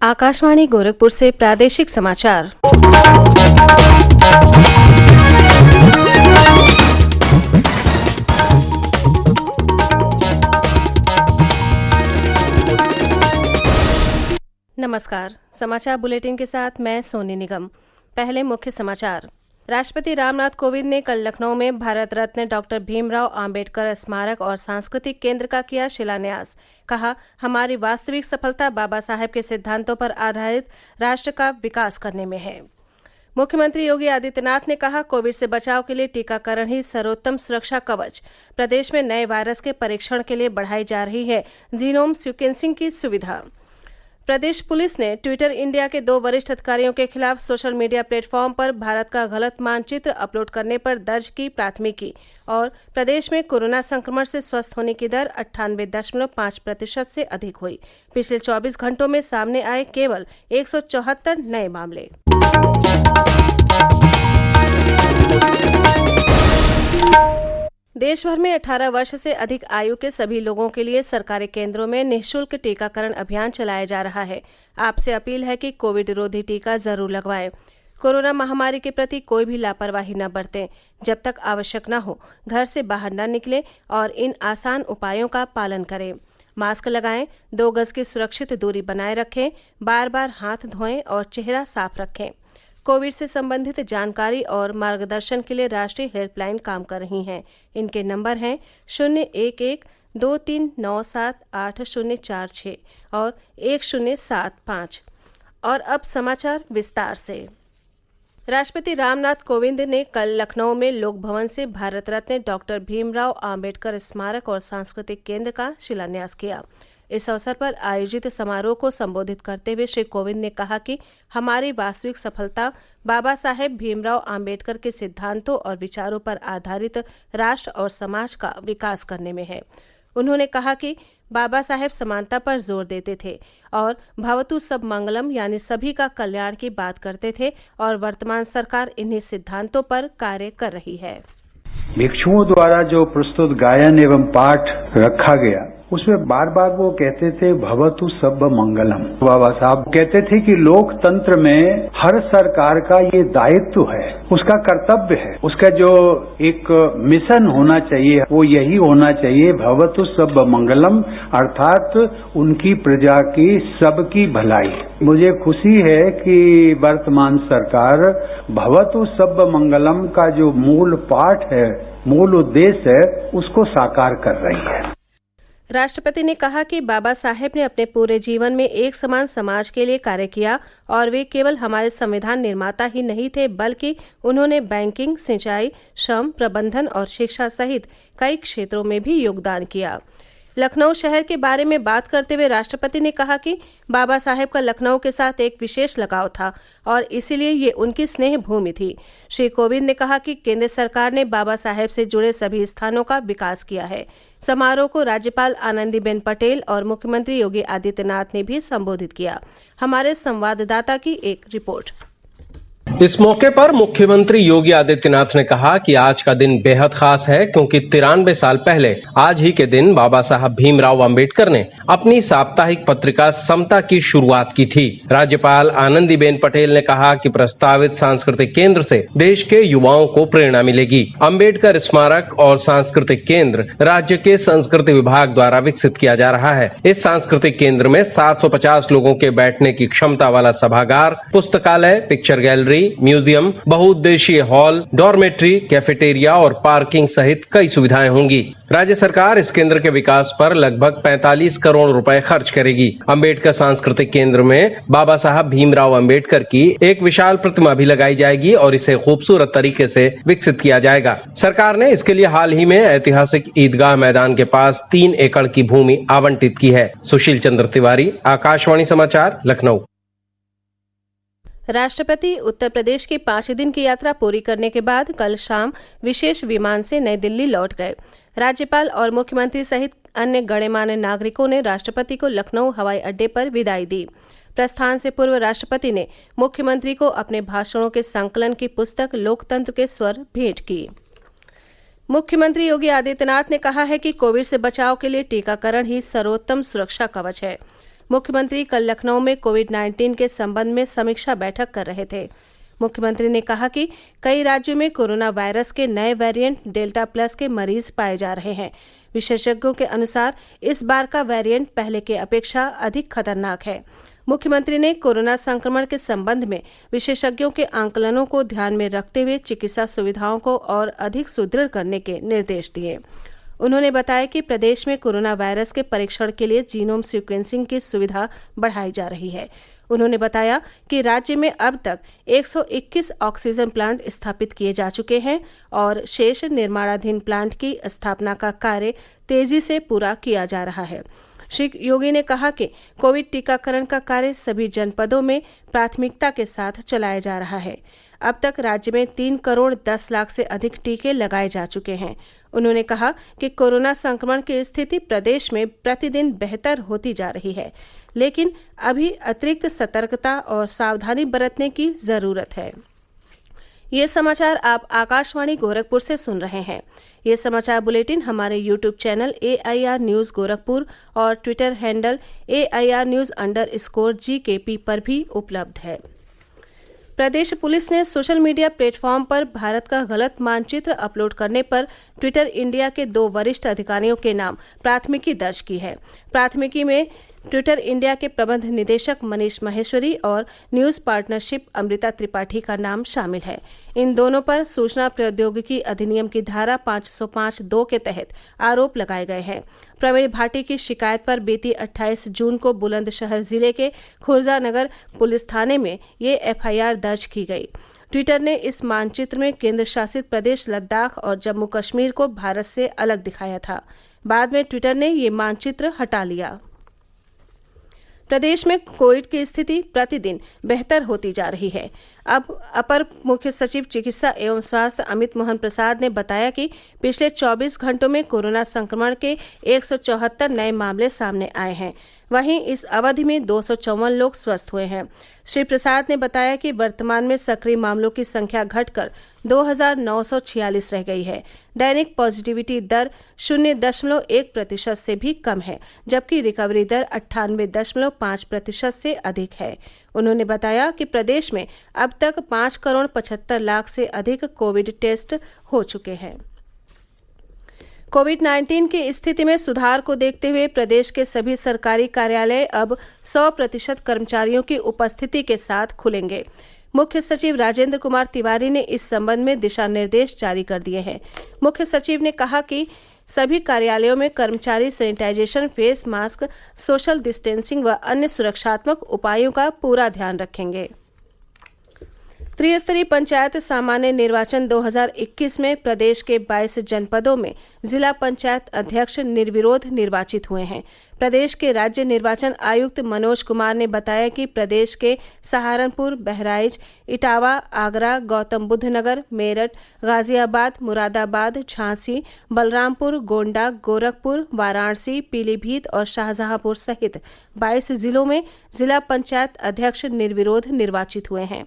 आकाशवाणी गोरखपुर से प्रादेशिक समाचार। नमस्कार, समाचार बुलेटिन के साथ मैं सोनी निगम। पहले मुख्य समाचार। राष्ट्रपति रामनाथ कोविंद ने कल लखनऊ में भारत रत्न डॉक्टर भीमराव आम्बेडकर स्मारक और सांस्कृतिक केंद्र का किया शिलान्यास। कहा, हमारी वास्तविक सफलता बाबा साहेब के सिद्धांतों पर आधारित राष्ट्र का विकास करने में है। मुख्यमंत्री योगी आदित्यनाथ ने कहा, कोविड से बचाव के लिए टीकाकरण ही सर्वोत्तम सुरक्षा कवच। प्रदेश में नए वायरस के परीक्षण के लिए बढ़ाई जा रही है जीनोम सीक्वेंसिंग की सुविधा। प्रदेश पुलिस ने ट्विटर इंडिया के 2 वरिष्ठ अधिकारियों के खिलाफ सोशल मीडिया प्लेटफॉर्म पर भारत का गलत मानचित्र अपलोड करने पर दर्ज की प्राथमिकी। और प्रदेश में कोरोना संक्रमण से स्वस्थ होने की दर 98.5% से अधिक हुई। पिछले 24 घंटों में सामने आए केवल 174 नए मामले। देश भर में 18 वर्ष से अधिक आयु के सभी लोगों के लिए सरकारी केंद्रों में निःशुल्क टीकाकरण अभियान चलाया जा रहा है। आपसे अपील है कि कोविड रोधी टीका जरूर लगवाएं। कोरोना महामारी के प्रति कोई भी लापरवाही न बरतें। जब तक आवश्यक न हो, घर से बाहर न निकलें और इन आसान उपायों का पालन करें। मास्क लगाएं, 2 गज की सुरक्षित दूरी बनाए रखें, बार बार हाथ धोएं और चेहरा साफ रखें। कोविड से संबंधित जानकारी और मार्गदर्शन के लिए राष्ट्रीय हेल्पलाइन काम कर रही हैं। इनके नंबर हैं 011-2397-8046 और 1075। और अब समाचार विस्तार से। राष्ट्रपति रामनाथ कोविंद ने कल लखनऊ में लोक भवन से भारत रत्न डॉक्टर भीमराव आम्बेडकर स्मारक और सांस्कृतिक केंद्र का शिलान्यास किया। इस अवसर पर आयोजित समारोह को संबोधित करते हुए श्री कोविंद ने कहा कि हमारी वास्तविक सफलता बाबा साहेब भीमराव आम्बेडकर के सिद्धांतों और विचारों पर आधारित राष्ट्र और समाज का विकास करने में है। उन्होंने कहा कि बाबा साहेब समानता पर जोर देते थे और भवतु सब मंगलम यानी सभी का कल्याण की बात करते थे और वर्तमान सरकार इन्हीं सिद्धांतों पर कार्य कर रही है। भिक्षुओं द्वारा जो प्रस्तुत गायन एवं पाठ रखा गया, उसमें बार बार वो कहते थे भवतु सब मंगलम। बाबा साहब कहते थे कि लोकतंत्र में हर सरकार का ये दायित्व है, उसका कर्तव्य है, उसका जो एक मिशन होना चाहिए वो यही होना चाहिए, भवतु सब मंगलम, अर्थात उनकी प्रजा की सबकी भलाई। मुझे खुशी है कि वर्तमान सरकार भवतु सब मंगलम का जो मूल पाठ है, मूल उद्देश्य है, उसको साकार कर रही है। राष्ट्रपति ने कहा कि बाबा साहेब ने अपने पूरे जीवन में एक समान समाज के लिए कार्य किया और वे केवल हमारे संविधान निर्माता ही नहीं थे, बल्कि उन्होंने बैंकिंग, सिंचाई, श्रम, प्रबंधन और शिक्षा सहित कई क्षेत्रों में भी योगदान किया। लखनऊ शहर के बारे में बात करते हुए राष्ट्रपति ने कहा कि बाबा साहेब का लखनऊ के साथ एक विशेष लगाव था और इसीलिए ये उनकी स्नेह भूमि थी। श्री कोविंद ने कहा कि केंद्र सरकार ने बाबा साहेब से जुड़े सभी स्थानों का विकास किया है। समारोह को राज्यपाल आनंदीबेन पटेल और मुख्यमंत्री योगी आदित्यनाथ ने भी संबोधित किया। हमारे संवाददाता की एक रिपोर्ट। इस मौके पर मुख्यमंत्री योगी आदित्यनाथ ने कहा कि आज का दिन बेहद खास है, क्योंकि 93 साल पहले आज ही के दिन बाबा साहब भीमराव आम्बेडकर ने अपनी साप्ताहिक पत्रिका समता की शुरुआत की थी। राज्यपाल आनंदीबेन पटेल ने कहा कि प्रस्तावित सांस्कृतिक केंद्र से देश के युवाओं को प्रेरणा मिलेगी। अम्बेडकर स्मारक और सांस्कृतिक केंद्र राज्य के संस्कृति विभाग द्वारा विकसित किया जा रहा है। इस सांस्कृतिक केंद्र में 750 लोगों के बैठने की क्षमता वाला सभागार, पुस्तकालय, पिक्चर गैलरी, म्यूजियम, बहुउद्देशीय हॉल, डॉर्मेट्री, कैफेटेरिया और पार्किंग सहित कई सुविधाएं होंगी। राज्य सरकार इस केंद्र के विकास पर लगभग 45 करोड़ रुपए खर्च करेगी। अम्बेडकर सांस्कृतिक केंद्र में बाबा साहब भीमराव अम्बेडकर की एक विशाल प्रतिमा भी लगाई जाएगी और इसे खूबसूरत तरीके से विकसित किया जाएगा। सरकार ने इसके लिए हाल ही में ऐतिहासिक ईदगाह मैदान के पास 3 एकड़ की भूमि आवंटित की है। सुशील चंद्र तिवारी, आकाशवाणी समाचार, लखनऊ। राष्ट्रपति उत्तर प्रदेश की 5 दिन की यात्रा पूरी करने के बाद कल शाम विशेष विमान से नई दिल्ली लौट गए। राज्यपाल और मुख्यमंत्री सहित अन्य गणमान्य नागरिकों ने राष्ट्रपति को लखनऊ हवाई अड्डे पर विदाई दी। प्रस्थान से पूर्व राष्ट्रपति ने मुख्यमंत्री को अपने भाषणों के संकलन की पुस्तक लोकतंत्र के स्वर भेंट की। मुख्यमंत्री योगी आदित्यनाथ ने कहा है कि कोविड से बचाव के लिए टीकाकरण ही सर्वोत्तम सुरक्षा कवच है। मुख्यमंत्री कल लखनऊ में कोविड-19 के संबंध में समीक्षा बैठक कर रहे थे। मुख्यमंत्री ने कहा कि कई राज्यों में कोरोना वायरस के नए वेरिएंट डेल्टा प्लस के मरीज पाए जा रहे हैं। विशेषज्ञों के अनुसार इस बार का वेरिएंट पहले के अपेक्षा अधिक खतरनाक है। मुख्यमंत्री ने कोरोना संक्रमण के संबंध में विशेषज्ञों के आंकलनों को ध्यान में रखते हुए चिकित्सा सुविधाओं को और अधिक सुदृढ़ करने के निर्देश दिए। उन्होंने बताया कि प्रदेश में कोरोना वायरस के परीक्षण के लिए जीनोम सीक्वेंसिंग की सुविधा बढ़ाई जा रही है। उन्होंने बताया कि राज्य में अब तक 121 ऑक्सीजन प्लांट स्थापित किए जा चुके हैं और शेष निर्माणाधीन प्लांट की स्थापना का कार्य तेजी से पूरा किया जा रहा है। श्री योगी ने कहा कि कोविड टीकाकरण का कार्य सभी जनपदों में प्राथमिकता के साथ चलाया जा रहा है। अब तक राज्य में 3 करोड़ 10 लाख से अधिक टीके लगाए जा चुके हैं। उन्होंने कहा कि कोरोना संक्रमण की स्थिति प्रदेश में प्रतिदिन बेहतर होती जा रही है, लेकिन अभी अतिरिक्त सतर्कता और सावधानी बरतने की जरूरत है। ये समाचार आप आकाशवाणी गोरखपुर से सुन रहे हैं। ये समाचार बुलेटिन हमारे YouTube channel AIR news Gorakhpur और ट्विटर हैंडल AIR News_GKP पर भी उपलब्ध है। प्रदेश पुलिस ने सोशल मीडिया प्लेटफॉर्म पर भारत का गलत मानचित्र अपलोड करने पर ट्विटर इंडिया के 2 वरिष्ठ अधिकारियों के नाम प्राथमिकी दर्ज की है। प्राथमिकी में ट्विटर इंडिया के प्रबंध निदेशक मनीष माहेश्वरी और न्यूज पार्टनरशिप अमृता त्रिपाठी का नाम शामिल है। इन दोनों पर सूचना प्रौद्योगिकी अधिनियम की धारा 505(2) के तहत आरोप लगाए गए हैं। प्रवीण भाटी की शिकायत पर बीती 28 जून को बुलंदशहर जिले के खुर्जा नगर पुलिस थाने में ये FIR दर्ज की गई। ट्विटर ने इस मानचित्र में केंद्र शासित प्रदेश लद्दाख और जम्मू कश्मीर को भारत से अलग दिखाया था। बाद में ट्विटर ने ये मानचित्र हटा लिया। प्रदेश में कोविड की स्थिति प्रतिदिन बेहतर होती जा रही है। अब अपर मुख्य सचिव चिकित्सा एवं स्वास्थ्य अमित मोहन प्रसाद ने बताया कि पिछले 24 घंटों में कोरोना संक्रमण के 174 नए मामले सामने आए हैं। वहीं इस अवधि में 254 लोग स्वस्थ हुए हैं। श्री प्रसाद ने बताया कि वर्तमान में सक्रिय मामलों की संख्या घटकर 2946 रह गई है। दैनिक पॉजिटिविटी दर 0.1% से भी कम है, जबकि रिकवरी दर 98.5% से अधिक है। उन्होंने बताया कि प्रदेश में अब तक 5 करोड़ 75 लाख से अधिक कोविड टेस्ट हो चुके हैं। कोविड-19 की स्थिति में सुधार को देखते हुए प्रदेश के सभी सरकारी कार्यालय अब 100% कर्मचारियों की उपस्थिति के साथ खुलेंगे। मुख्य सचिव राजेंद्र कुमार तिवारी ने इस संबंध में दिशा निर्देश जारी कर दिए हैं। मुख्य सचिव ने कहा कि सभी कार्यालयों में कर्मचारी sanitization, face mask, social distancing व अन्य सुरक्षात्मक उपायों का पूरा ध्यान रखेंगे। त्रिस्तरीय पंचायत सामान्य निर्वाचन 2021 में प्रदेश के 22 जनपदों में जिला पंचायत अध्यक्ष निर्विरोध निर्वाचित हुए हैं। प्रदेश के राज्य निर्वाचन आयुक्त मनोज कुमार ने बताया कि प्रदेश के सहारनपुर, बहराइच, इटावा, आगरा, गौतम बुद्ध नगर, मेरठ, गाजियाबाद, मुरादाबाद, झांसी, बलरामपुर, गोंडा, गोरखपुर, वाराणसी, पीलीभीत और शाहजहांपुर सहित 22 जिलों में जिला पंचायत अध्यक्ष निर्विरोध निर्वाचित हुए हैं।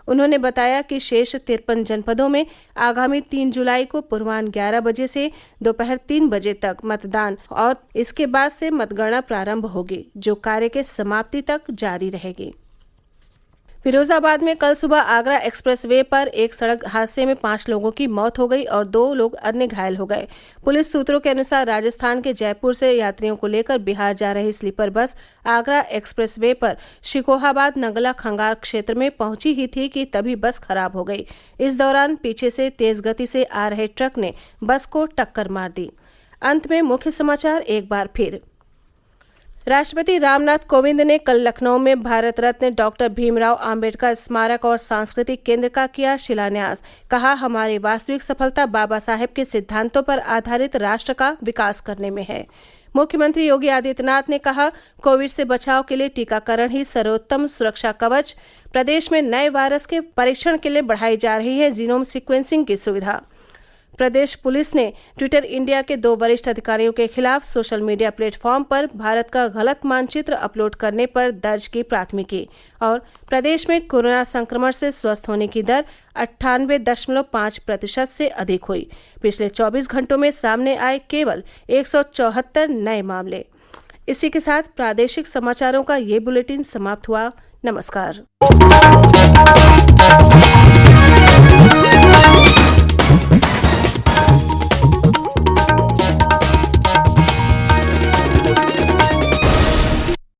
उन्होंने बताया कि शेष 53 जनपदों में आगामी 3 जुलाई को पूर्वाह्न 11 बजे से दोपहर 3 बजे तक मतदान और इसके बाद से मतगणना प्रारंभ होगी, जो कार्य के समाप्ति तक जारी रहेगी। फिरोजाबाद में कल सुबह आगरा एक्सप्रेस वे पर एक सड़क हादसे में 5 लोगों की मौत हो गई और 2 लोग अन्य घायल हो गए। पुलिस सूत्रों के अनुसार राजस्थान के जयपुर से यात्रियों को लेकर बिहार जा रही sleeper bus Agra express way पर शिकोहाबाद नगला खंगार क्षेत्र में पहुंची ही थी कि तभी बस खराब हो गई। इस दौरान पीछे से तेज गति से आ रहे ट्रक ने बस को टक्कर मार दी। अंत में मुख्य समाचार एक बार फिर। राष्ट्रपति रामनाथ कोविंद ने कल लखनऊ में भारत रत्न डॉक्टर भीमराव आम्बेडकर स्मारक और सांस्कृतिक केंद्र का किया शिलान्यास। कहा, हमारी वास्तविक सफलता बाबा साहेब के सिद्धांतों पर आधारित राष्ट्र का विकास करने में है। मुख्यमंत्री योगी आदित्यनाथ ने कहा, कोविड से बचाव के लिए टीकाकरण ही सर्वोत्तम सुरक्षा कवच। प्रदेश में नए वायरस के परीक्षण के लिए बढ़ाई जा रही है जीनोम सीक्वेंसिंग की सुविधा। प्रदेश पुलिस ने ट्विटर इंडिया के 2 वरिष्ठ अधिकारियों के खिलाफ सोशल मीडिया प्लेटफॉर्म पर भारत का गलत मानचित्र अपलोड करने पर दर्ज की प्राथमिकी। और प्रदेश में कोरोना संक्रमण से स्वस्थ होने की दर 98.5% से अधिक हुई। पिछले 24 घंटों में सामने आए केवल 174 नए मामले। इसी के साथ प्रादेशिक समाचारों का ये बुलेटिन समाप्त हुआ। नमस्कार।